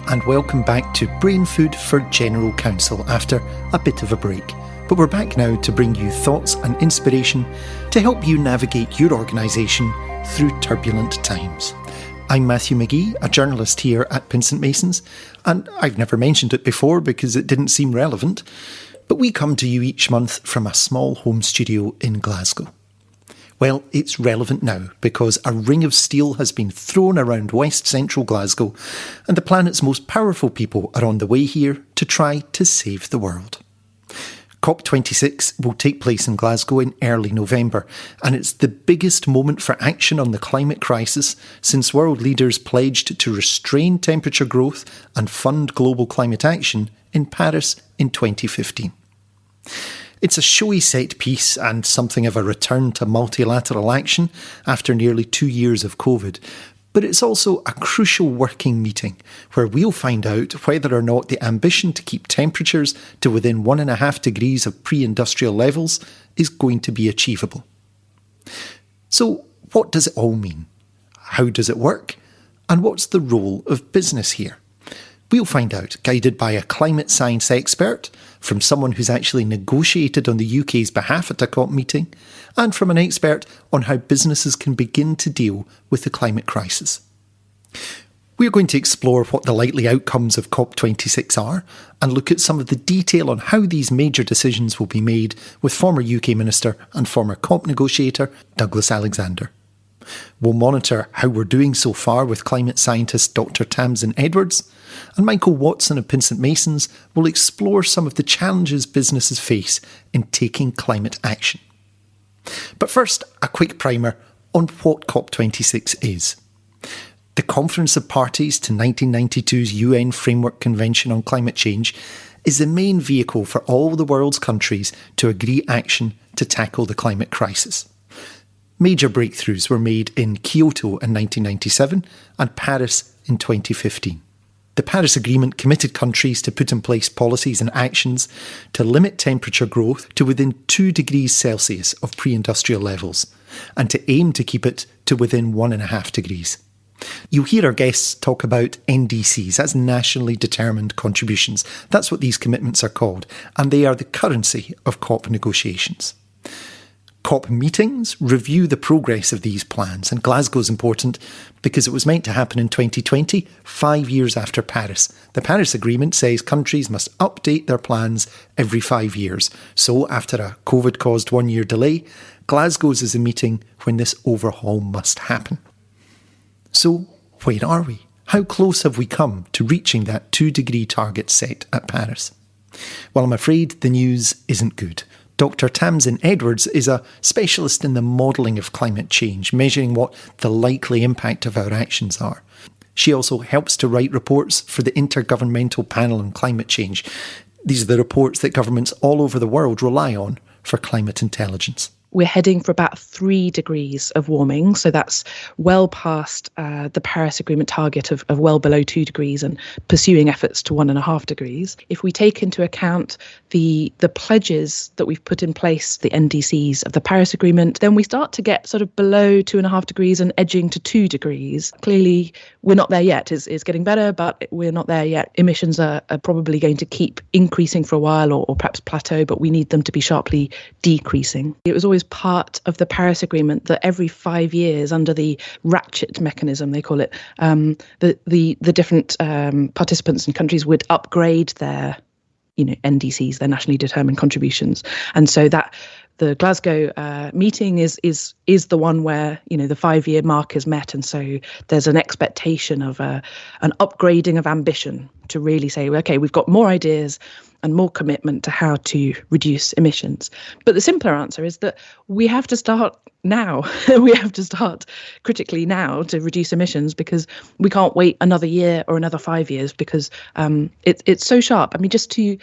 and welcome back to Brain Food for General Counsel after a bit of a break. But we're back now to bring you thoughts and inspiration to help you navigate your organisation through turbulent times. I'm Matthew McGee, a journalist here at Pinsent Masons, and I've never mentioned it before because it didn't seem relevant, but we come to you each month from a small home studio in Glasgow. Well, it's relevant now because a ring of steel has been thrown around West Central Glasgow and the planet's most powerful people are on the way here to try to save the world. COP26 will take place in Glasgow in early November, and it's the biggest moment for action on the climate crisis since world leaders pledged to restrain temperature growth and fund global climate action in Paris in 2015. It's a showy set piece and something of a return to multilateral action after nearly 2 years of COVID. But it's also a crucial working meeting where we'll find out whether or not the ambition to keep temperatures to within 1.5 degrees of pre-industrial levels is going to be achievable. So what does it all mean? How does it work? And what's the role of business here? We'll find out, guided by a climate science expert, from someone who's actually negotiated on the UK's behalf at a COP meeting, and from an expert on how businesses can begin to deal with the climate crisis. We're going to explore what the likely outcomes of COP26 are, and look at some of the detail on how these major decisions will be made with former UK Minister and former COP negotiator Douglas Alexander. We'll monitor how we're doing so far with climate scientist Dr. Tamsin Edwards, and Michael Watson of Pinsent Masons will explore some of the challenges businesses face in taking climate action. But first, a quick primer on what COP26 is. The Conference of Parties to 1992's UN Framework Convention on Climate Change is the main vehicle for all the world's countries to agree action to tackle the climate crisis. Major breakthroughs were made in Kyoto in 1997 and Paris in 2015. The Paris Agreement committed countries to put in place policies and actions to limit temperature growth to within 2 degrees Celsius of pre-industrial levels, and to aim to keep it to within 1.5 degrees. You'll hear our guests talk about NDCs, that's nationally determined contributions. That's what these commitments are called, and they are the currency of COP negotiations. COP meetings review the progress of these plans, and Glasgow's important because it was meant to happen in 2020, 5 years after Paris. The Paris Agreement says countries must update their plans every 5 years. So after a COVID-caused 1-year delay, Glasgow's is a meeting when this overhaul must happen. So where are we? How close have we come to reaching that 2-degree target set at Paris? Well, I'm afraid the news isn't good. Dr. Tamsin Edwards is a specialist in the modelling of climate change, measuring what the likely impact of our actions are. She also helps to write reports for the Intergovernmental Panel on Climate Change. These are the reports that governments all over the world rely on for climate intelligence. We're heading for about 3 degrees of warming. So that's well past the Paris Agreement target of well below 2 degrees and pursuing efforts to 1.5 degrees. If we take into account the pledges that we've put in place, the NDCs of the Paris Agreement, then we start to get sort of below 2.5 degrees and edging to 2 degrees. Clearly, we're not there yet. It's getting better, but we're not there yet. Emissions are probably going to keep increasing for a while or perhaps plateau, but we need them to be sharply decreasing. It was always part of the Paris Agreement that every 5 years, under the ratchet mechanism, they call it, the different participants and countries would upgrade their NDCs, their nationally determined contributions. And so that the Glasgow meeting is the one where, the 5-year mark is met. And so there's an expectation of an upgrading of ambition to really say, okay, we've got more ideas and more commitment to how to reduce emissions. But the simpler answer is that we have to start now. We have to start critically now to reduce emissions, because we can't wait another year or another 5 years, because it's so sharp. I mean, just to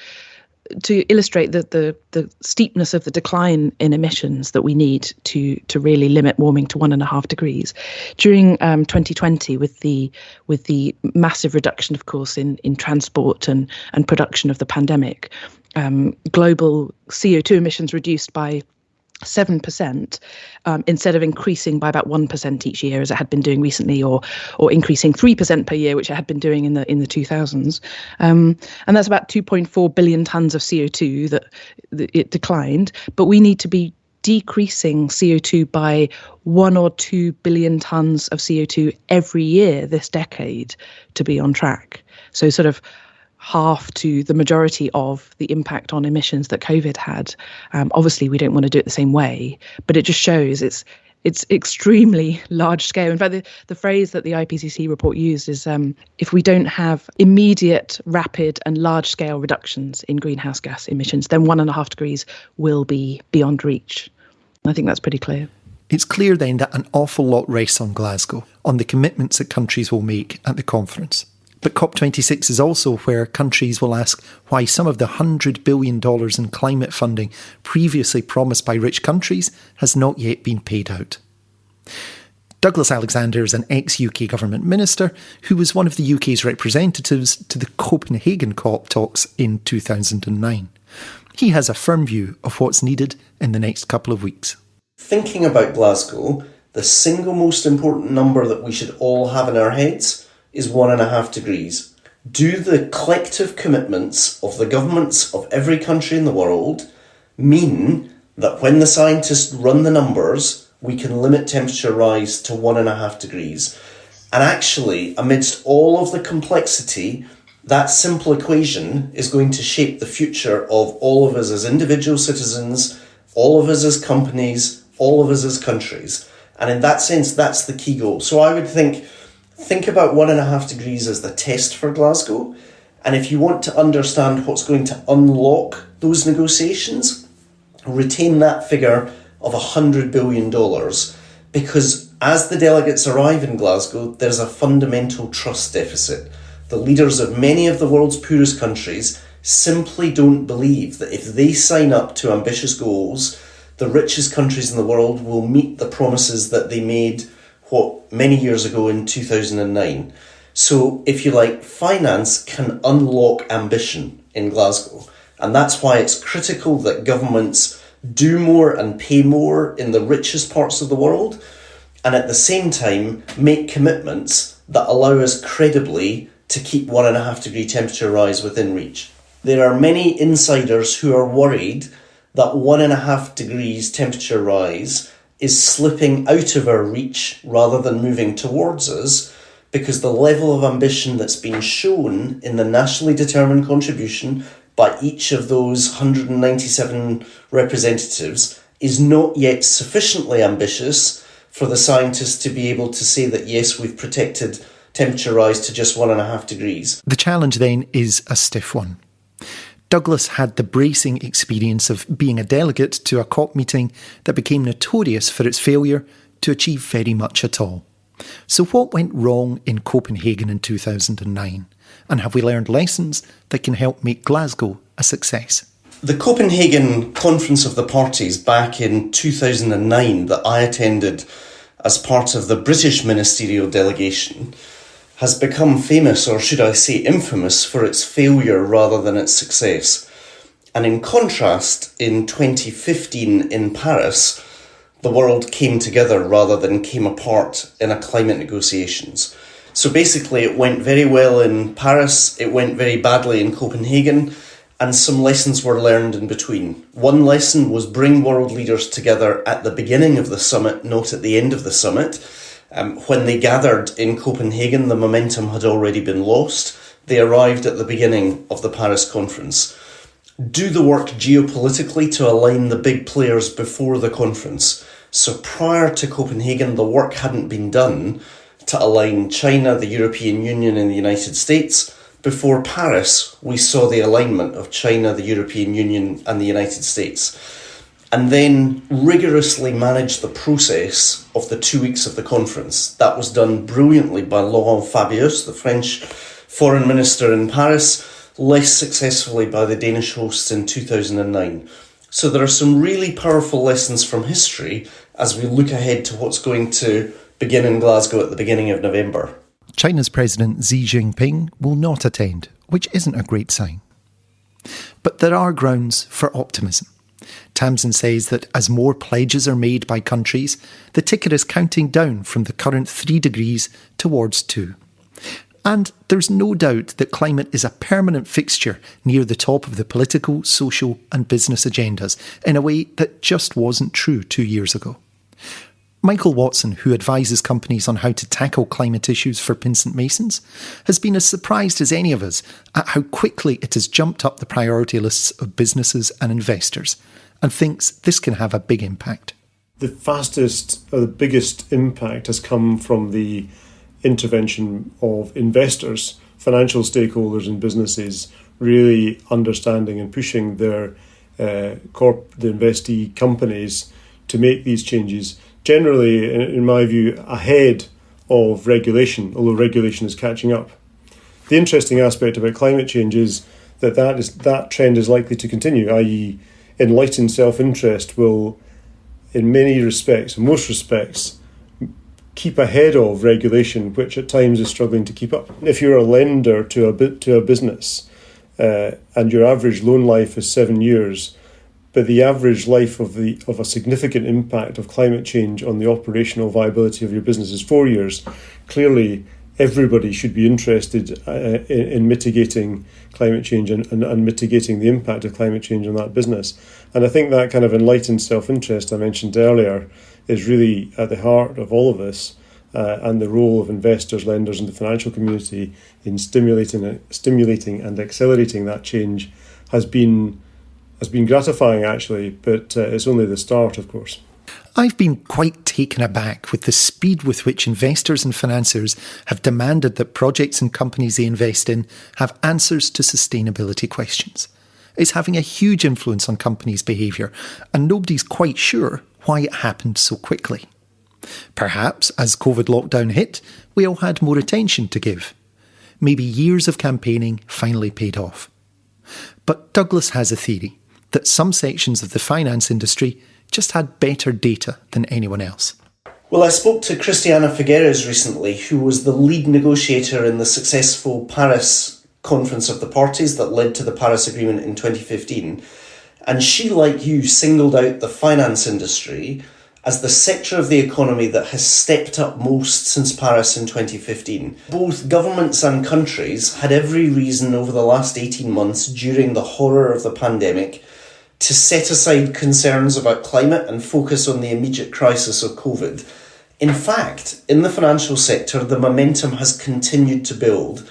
illustrate the steepness of the decline in emissions that we need to really limit warming to 1.5 degrees. During 2020, with the massive reduction, of course, in transport and production of the pandemic, global CO2 emissions reduced by 7%, instead of increasing by about 1% each year as it had been doing recently, or increasing 3% per year, which it had been doing in the 2000s. And that's about 2.4 billion tonnes of CO2 that it declined. But we need to be decreasing CO2 by 1 or 2 billion tonnes of CO2 every year this decade to be on track. So sort of half to the majority of the impact on emissions that COVID had. Obviously, we don't want to do it the same way, but it just shows it's extremely large scale. In fact, the phrase that the IPCC report used is if we don't have immediate, rapid and large scale reductions in greenhouse gas emissions, then 1.5 degrees will be beyond reach. I think that's pretty clear. It's clear then that an awful lot rests on Glasgow, on the commitments that countries will make at the conference. But COP26 is also where countries will ask why some of the $100 billion in climate funding previously promised by rich countries has not yet been paid out. Douglas Alexander is an ex-UK government minister who was one of the UK's representatives to the Copenhagen COP talks in 2009. He has a firm view of what's needed in the next couple of weeks. Thinking about Glasgow, the single most important number that we should all have in our heads is 1.5 degrees. Do the collective commitments of the governments of every country in the world mean that when the scientists run the numbers, we can limit temperature rise to 1.5 degrees? And actually, amidst all of the complexity, that simple equation is going to shape the future of all of us as individual citizens, all of us as companies, all of us as countries. And in that sense, that's the key goal. So I would think about 1.5 degrees as the test for Glasgow. And if you want to understand what's going to unlock those negotiations, retain that figure of $100 billion. Because as the delegates arrive in Glasgow, there's a fundamental trust deficit. The leaders of many of the world's poorest countries simply don't believe that if they sign up to ambitious goals, the richest countries in the world will meet the promises that they made many years ago in 2009. So, if you like, finance can unlock ambition in Glasgow. And that's why it's critical that governments do more and pay more in the richest parts of the world, and at the same time make commitments that allow us credibly to keep 1.5 degree temperature rise within reach. There are many insiders who are worried that 1.5 degrees temperature rise is slipping out of our reach rather than moving towards us, because the level of ambition that's been shown in the nationally determined contribution by each of those 197 representatives is not yet sufficiently ambitious for the scientists to be able to say that, yes, we've protected temperature rise to just 1.5 degrees. The challenge then is a stiff one. Douglas had the bracing experience of being a delegate to a COP meeting that became notorious for its failure to achieve very much at all. So what went wrong in Copenhagen in 2009? And have we learned lessons that can help make Glasgow a success? The Copenhagen Conference of the Parties back in 2009 that I attended as part of the British ministerial delegation has become famous, or should I say infamous, for its failure rather than its success. And in contrast, in 2015 in Paris, the world came together rather than came apart in a climate negotiations. So basically it went very well in Paris, it went very badly in Copenhagen, and some lessons were learned in between. One lesson was bring world leaders together at the beginning of the summit, not at the end of the summit. When they gathered in Copenhagen, the momentum had already been lost. They arrived at the beginning of the Paris conference. Do the work geopolitically to align the big players before the conference. So prior to Copenhagen, the work hadn't been done to align China, the European Union and the United States. Before Paris, we saw the alignment of China, the European Union and the United States. And then rigorously manage the process of the 2 weeks of the conference. That was done brilliantly by Laurent Fabius, the French foreign minister in Paris, less successfully by the Danish hosts in 2009. So there are some really powerful lessons from history as we look ahead to what's going to begin in Glasgow at the beginning of November. China's President Xi Jinping will not attend, which isn't a great sign. But there are grounds for optimism. Tamsin says that as more pledges are made by countries, the ticker is counting down from the current 3 degrees towards 2. And there's no doubt that climate is a permanent fixture near the top of the political, social and business agendas in a way that just wasn't true 2 years ago. Michael Watson, who advises companies on how to tackle climate issues for Pinsent Masons, has been as surprised as any of us at how quickly it has jumped up the priority lists of businesses and investors, and thinks this can have a big impact. The fastest or the biggest impact has come from the intervention of investors, financial stakeholders in businesses, really understanding and pushing the investee companies to make these changes, generally, in my view, ahead of regulation, although regulation is catching up. The interesting aspect about climate change is that trend is likely to continue, i.e. enlightened self-interest will, in many respects, in most respects, keep ahead of regulation, which at times is struggling to keep up. If you're a lender to a business and your average loan life is 7 years, but the average life of a significant impact of climate change on the operational viability of your business is 4 years, clearly everybody should be interested in mitigating climate change and mitigating the impact of climate change on that business. And I think that kind of enlightened self-interest I mentioned earlier is really at the heart of all of this, and the role of investors, lenders and the financial community in stimulating and accelerating that change has been gratifying actually, but it's only the start, of course. I've been quite taken aback with the speed with which investors and financiers have demanded that projects and companies they invest in have answers to sustainability questions. It's having a huge influence on companies' behaviour, and nobody's quite sure why it happened so quickly. Perhaps, as COVID lockdown hit, we all had more attention to give. Maybe years of campaigning finally paid off. But Douglas has a theory that some sections of the finance industry just had better data than anyone else. Well, I spoke to Christiana Figueres recently, who was the lead negotiator in the successful Paris Conference of the Parties that led to the Paris Agreement in 2015. And she, like you, singled out the finance industry as the sector of the economy that has stepped up most since Paris in 2015. Both governments and countries had every reason over the last 18 months during the horror of the pandemic to set aside concerns about climate and focus on the immediate crisis of COVID. In fact, in the financial sector, the momentum has continued to build.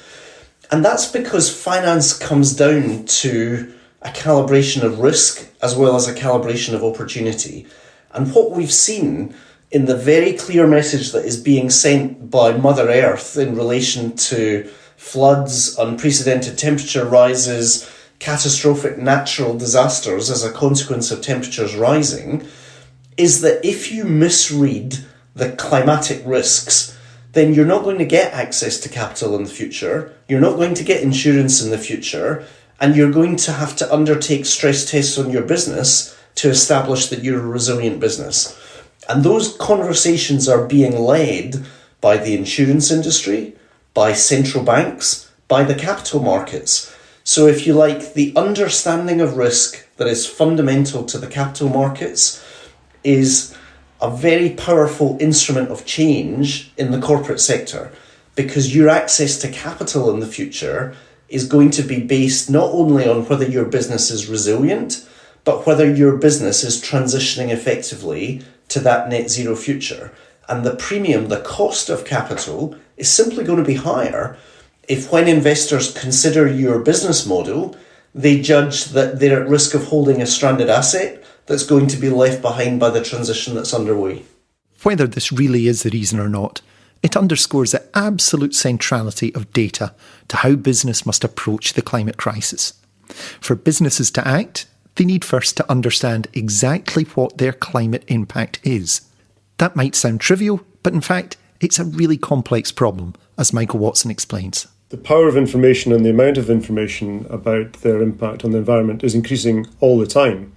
And that's because finance comes down to a calibration of risk as well as a calibration of opportunity. And what we've seen in the very clear message that is being sent by Mother Earth in relation to floods, unprecedented temperature rises, catastrophic natural disasters as a consequence of temperatures rising, is that if you misread the climatic risks, then you're not going to get access to capital in the future, you're not going to get insurance in the future, and you're going to have to undertake stress tests on your business to establish that you're a resilient business. And those conversations are being led by the insurance industry, by central banks, by the capital markets. So if you like, the understanding of risk that is fundamental to the capital markets is a very powerful instrument of change in the corporate sector, because your access to capital in the future is going to be based not only on whether your business is resilient, but whether your business is transitioning effectively to that net zero future. And the premium, the cost of capital, is simply going to be higher if, when investors consider your business model, they judge that they're at risk of holding a stranded asset that's going to be left behind by the transition that's underway. Whether this really is the reason or not, it underscores the absolute centrality of data to how business must approach the climate crisis. For businesses to act, they need first to understand exactly what their climate impact is. That might sound trivial, but in fact, it's a really complex problem, as Michael Watson explains. The power of information and the amount of information about their impact on the environment is increasing all the time.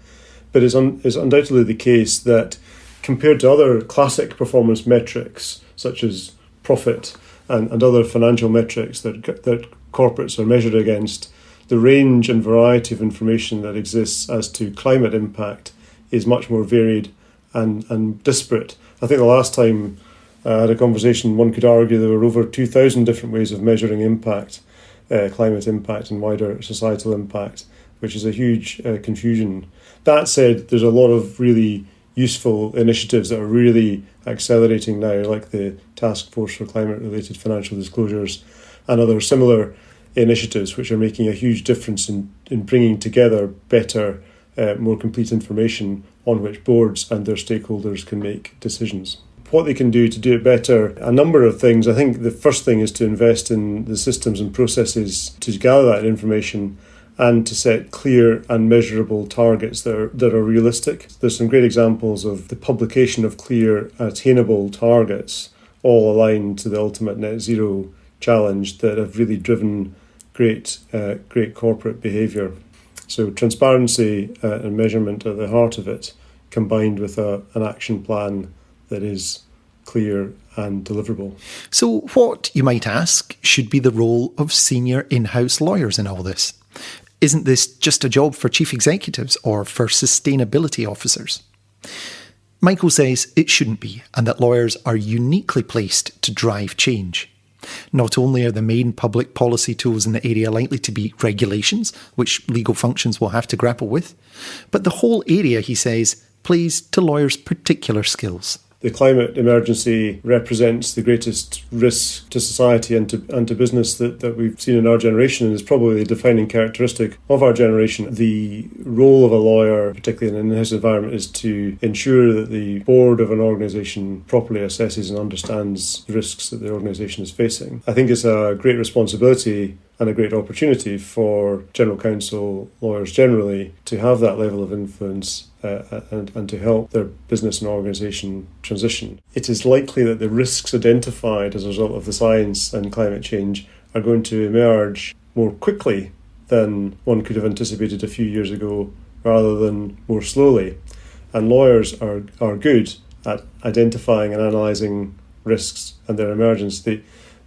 But it's undoubtedly the case that compared to other classic performance metrics, such as profit and other financial metrics that corporates are measured against, the range and variety of information that exists as to climate impact is much more varied and disparate. I think the last time I had a conversation, one could argue there were over 2,000 different ways of measuring impact, climate impact and wider societal impact, which is a huge confusion. That said, there's a lot of really useful initiatives that are really accelerating now, like the Task Force for Climate-Related Financial Disclosures and other similar initiatives, which are making a huge difference in bringing together better, more complete information on which boards and their stakeholders can make decisions. What they can do to do it better, a number of things. I think the first thing is to invest in the systems and processes to gather that information and to set clear and measurable targets that are realistic. There's some great examples of the publication of clear, attainable targets, all aligned to the ultimate net zero challenge, that have really driven great corporate behaviour. So transparency and measurement at the heart of it, combined with an action plan that is clear and deliverable. So what, you might ask, should be the role of senior in-house lawyers in all this? Isn't this just a job for chief executives or for sustainability officers? Michael says it shouldn't be, and that lawyers are uniquely placed to drive change. Not only are the main public policy tools in the area likely to be regulations, which legal functions will have to grapple with, but the whole area, he says, plays to lawyers' particular skills. The climate emergency represents the greatest risk to society and to business that we've seen in our generation, and is probably the defining characteristic of our generation. The role of a lawyer, particularly in an in-house environment, is to ensure that the board of an organisation properly assesses and understands the risks that the organisation is facing. I think it's a great responsibility and a great opportunity for general counsel, lawyers generally, to have that level of influence and to help their business and organisation transition. It is likely that the risks identified as a result of the science and climate change are going to emerge more quickly than one could have anticipated a few years ago, rather than more slowly. And lawyers are good at identifying and analysing risks and their emergence.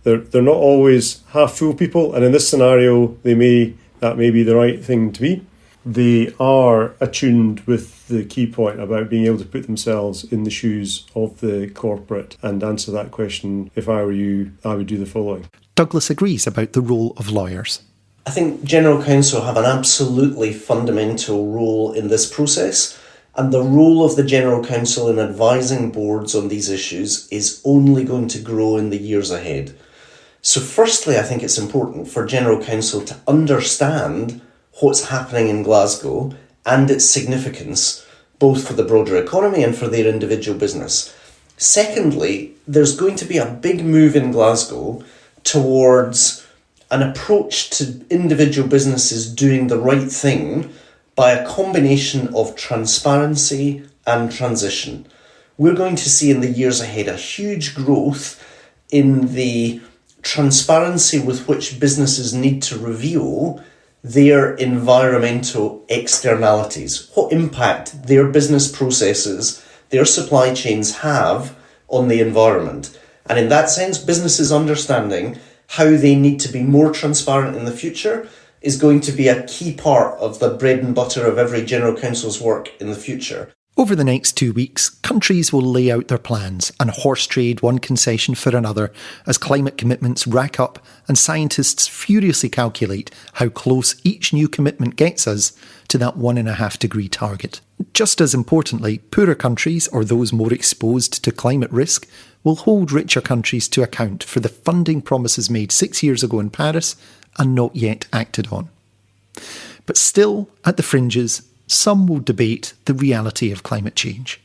They're not always half-full people, and in this scenario, that may be the right thing to be. They are attuned with the key point about being able to put themselves in the shoes of the corporate and answer that question. If I were you, I would do the following. Douglas agrees about the role of lawyers. I think general counsel have an absolutely fundamental role in this process, and the role of the general counsel in advising boards on these issues is only going to grow in the years ahead. So firstly, I think it's important for general counsel to understand what's happening in Glasgow and its significance, both for the broader economy and for their individual business. Secondly, there's going to be a big move in Glasgow towards an approach to individual businesses doing the right thing by a combination of transparency and transition. We're going to see in the years ahead a huge growth in the transparency with which businesses need to reveal their environmental externalities, what impact their business processes, their supply chains have on the environment. And in that sense, businesses understanding how they need to be more transparent in the future is going to be a key part of the bread and butter of every general counsel's work in the future. Over the next 2 weeks, countries will lay out their plans and horse trade one concession for another as climate commitments rack up and scientists furiously calculate how close each new commitment gets us to that 1.5 degree target. Just as importantly, poorer countries, or those more exposed to climate risk, will hold richer countries to account for the funding promises made 6 years ago in Paris and not yet acted on. But still, at the fringes, some will debate the reality of climate change.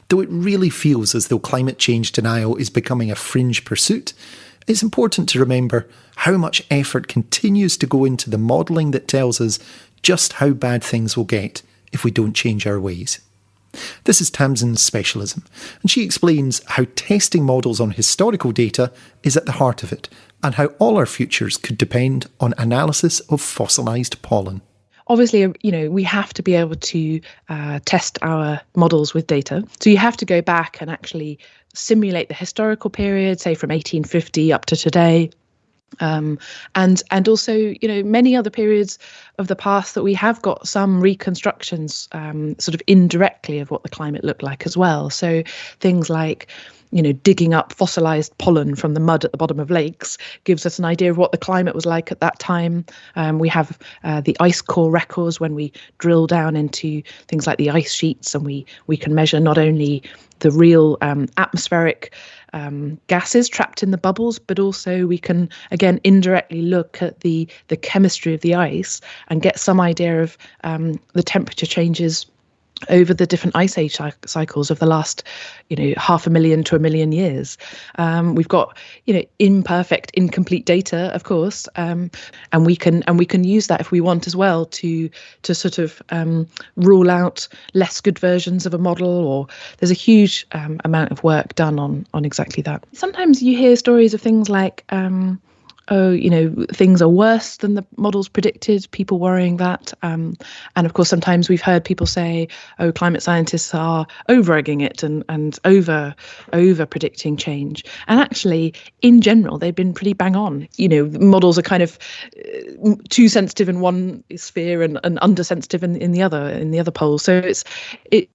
Though it really feels as though climate change denial is becoming a fringe pursuit, it's important to remember how much effort continues to go into the modelling that tells us just how bad things will get if we don't change our ways. This is Tamsin's specialism, and she explains how testing models on historical data is at the heart of it, and how all our futures could depend on analysis of fossilised pollen. Obviously, we have to be able to test our models with data. So you have to go back and actually simulate the historical period, say from 1850 up to today, And also, many other periods of the past that we have got some reconstructions sort of indirectly of what the climate looked like as well. So things like, digging up fossilized pollen from the mud at the bottom of lakes gives us an idea of what the climate was like at that time. We have the ice core records when we drill down into things like the ice sheets, and we can measure not only the real atmospheric gases trapped in the bubbles, but also we can again indirectly look at the chemistry of the ice and get some idea of the temperature changes over the different ice age cycles of the last, 500,000 to 1 million years. We've got, imperfect, incomplete data, of course, and we can use that if we want as well to sort of rule out less good versions of a model. Or there's a huge amount of work done on exactly that. Sometimes you hear stories of things like, things are worse than the models predicted, people worrying that. And of course, sometimes we've heard people say, climate scientists are over-egging it and over predicting change. And actually, in general, they've been pretty bang on. Models are kind of too sensitive in one sphere and under-sensitive in the other pole. So it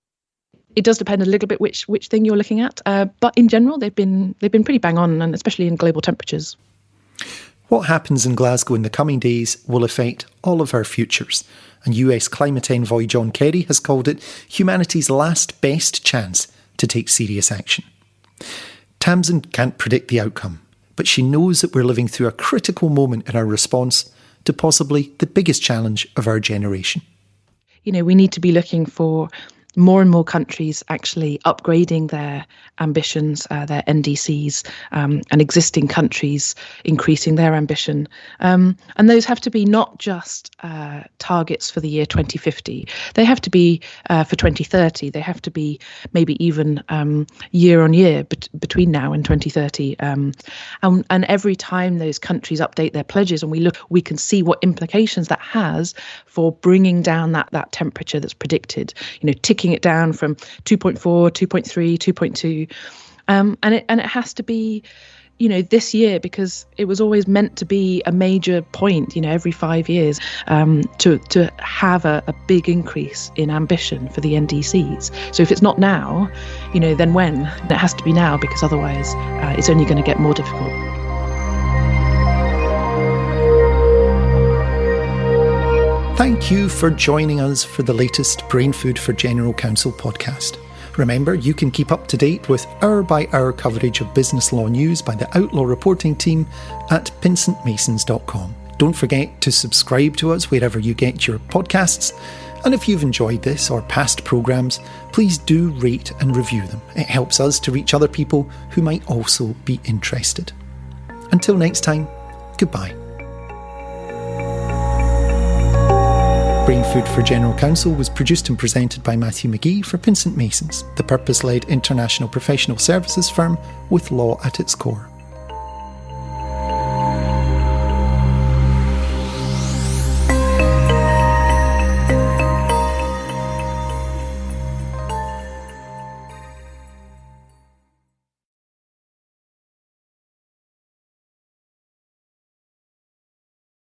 does depend a little bit which thing you're looking at. But in general, they've been pretty bang on, and especially in global temperatures. What happens in Glasgow in the coming days will affect all of our futures, and US climate envoy John Kerry has called it humanity's last best chance to take serious action. Tamsin can't predict the outcome, but she knows that we're living through a critical moment in our response to possibly the biggest challenge of our generation. We need to be looking for more and more countries actually upgrading their ambitions, their NDCs, and existing countries increasing their ambition. And those have to be not just targets for the year 2050. They have to be for 2030. They have to be maybe even year on year between now and 2030. And every time those countries update their pledges and we can see what implications that has for bringing down that temperature that's predicted, ticking it down from 2.4, 2.3, 2.2. And it has to be, this year, because it was always meant to be a major point, every 5 years, to have a big increase in ambition for the NDCs. So if it's not now, then when? It has to be now, because otherwise it's only going to get more difficult. Thank you for joining us for the latest Brain Food for General Counsel podcast. Remember, you can keep up to date with hour-by-hour coverage of business law news by the Outlaw Reporting team at pinsentmasons.com. Don't forget to subscribe to us wherever you get your podcasts. And if you've enjoyed this or past programmes, please do rate and review them. It helps us to reach other people who might also be interested. Until next time, goodbye. Brain Food for General Counsel was produced and presented by Matthew McGee for Pinsent Masons, the purpose-led international professional services firm with law at its core.